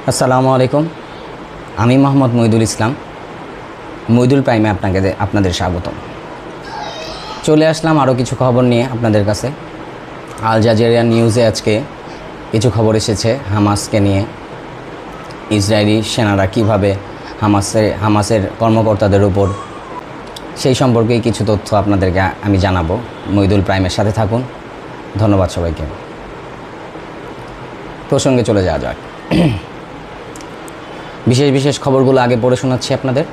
আসসালামু আলাইকুম। আমি মোহাম্মদ মইদুল ইসলাম, মইদুল প্রাইমে আপনাদের স্বাগতম। চলে আসলাম আরও কিছু খবর নিয়ে আপনাদের কাছে। আল জাজিরা নিউজে আজকে কিছু খবর এসেছে হামাসকে নিয়ে। ইসরায়েলি সেনারা কীভাবে হামাসের কর্মকর্তাদের উপর, সেই সম্পর্কেই কিছু তথ্য আপনাদেরকে আমি জানাবো। মইদুল প্রাইমের সাথে থাকুন। ধন্যবাদ সবাইকে। প্রসঙ্গে চলে যাওয়া যাক। বিশেষ খবরগুলো আগে পড়ে শোনাচ্ছি আপনাদের,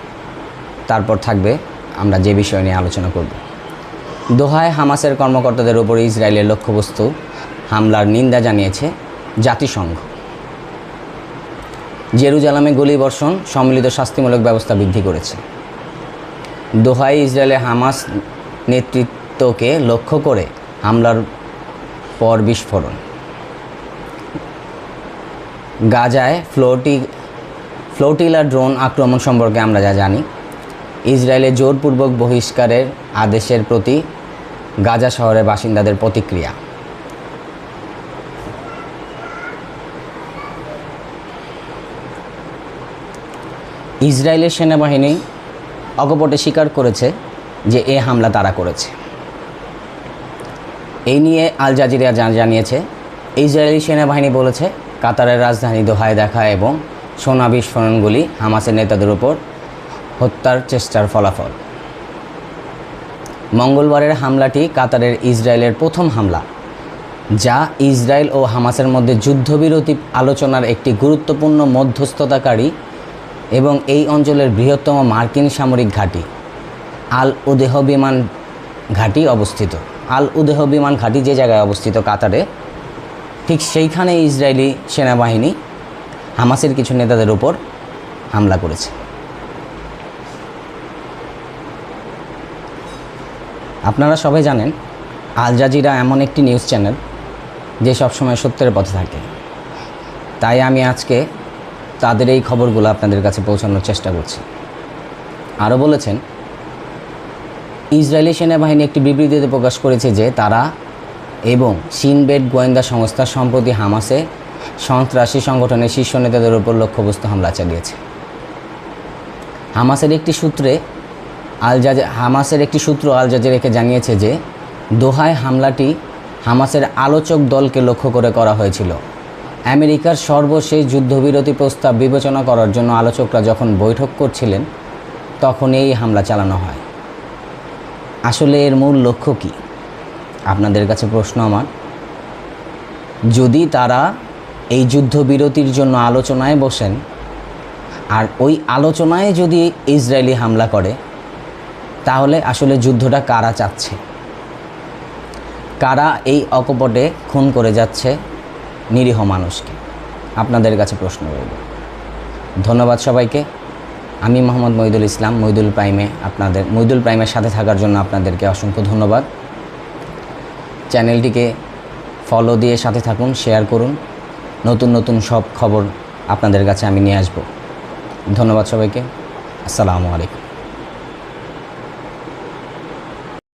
তারপর থাকবে আমরা যে বিষয় নিয়ে আলোচনা করব। দোহায় হামাসের কর্মকর্তাদের উপর ইসরায়েলের লক্ষ্যবস্তু হামলার নিন্দা জানিয়েছে জাতিসংঘ। জেরুজালেমে গুলিবর্ষণ সম্মিলিত শাস্তিমূলক ব্যবস্থা বৃদ্ধি করেছে। দোহায় ইসরায়েলের হামাস নেতৃত্বকে লক্ষ্য করে হামলার পর বিস্ফোরণ। গাজায় ফ্লোটিলা ড্রোন আক্রমণ সম্পর্কে আমরা যা জানি। ইসরায়েলের জোরপূর্বক বহিষ্কারের আদেশের প্রতি গাজা শহরের বাসিন্দাদের প্রতিক্রিয়া। ইসরায়েলের সেনাবাহিনী অকপটে স্বীকার করেছে যে এ হামলা তারা করেছে। এই নিয়ে আল জাজিরা জানিয়েছে, ইসরায়েলি সেনাবাহিনী বলেছে কাতারের রাজধানী দোহায় দেখা এবং সোনা বিস্ফোরণগুলি হামাসের নেতাদের উপর হত্যার চেষ্টার ফলাফল। মঙ্গলবারের হামলাটি কাতারের ইসরায়েলের প্রথম হামলা, যা ইসরায়েল ও হামাসের মধ্যে যুদ্ধবিরতি আলোচনার একটি গুরুত্বপূর্ণ মধ্যস্থতাকারী এবং এই অঞ্চলের বৃহত্তম মার্কিন সামরিক ঘাঁটি আল উদেহ বিমান ঘাঁটি অবস্থিত। আল উদেহ বিমান ঘাঁটি যে জায়গায় অবস্থিত কাতারে, ঠিক সেইখানে ইসরায়েলি সেনাবাহিনী হামাসের কিছু নেতাদের উপর হামলা করেছে। আপনারা সবাই জানেন আল জাজিরা এমন একটি নিউজ চ্যানেল যে সবসময় সত্যের পথে থাকে। তাই আমি আজকে তাদের এই খবরগুলো আপনাদের কাছে পৌঁছানোর চেষ্টা করছি। আরও বলেছেন, ইসরায়েলি সেনাবাহিনী একটি বিবৃতিতে প্রকাশ করেছে যে তারা এবং শিন বেট গোয়েন্দা সংস্থা সম্প্রতি হামাসে সন্ত্রাসী সংগঠনের শীর্ষ নেতাদের উপর লক্ষ্যবস্তু হামলা চালিয়েছে। হামাসের একটি সূত্র আল জাজিরাকে জানিয়েছে যে দোহায় হামলাটি হামাসের আলোচক দলকে লক্ষ্য করে করা হয়েছিল। আমেরিকার সর্বশেষ যুদ্ধবিরতি প্রস্তাব বিবেচনা করার জন্য আলোচকরা যখন বৈঠক করছিলেন তখন এই হামলা চালানো হয়। আসলে এর মূল লক্ষ্য কী? আপনাদের কাছে প্রশ্ন আমার। যদি তারা এই যুদ্ধবিরতির জন্য আলোচনায় বসেন আর ওই আলোচনায় যদি ইসরায়েলি হামলা করে, তাহলে আসলে যুদ্ধটা কারা চাচ্ছে? কারা এই অকপটে খুন করে যাচ্ছে নিরীহ মানুষকে? আপনাদের কাছে প্রশ্ন রইল। ধন্যবাদ সবাইকে। আমি মোহাম্মদ মইদুল ইসলাম, মইদুল প্রাইমের সাথে থাকার জন্য আপনাদেরকে অসংখ্য ধন্যবাদ। চ্যানেলটিকে ফলো দিয়ে সাথে থাকুন, শেয়ার করুন। নতুন সব খবর আপনাদের কাছে আমি নিয়ে আসব। ধন্যবাদ সবাইকে। আসসালামু আলাইকুম।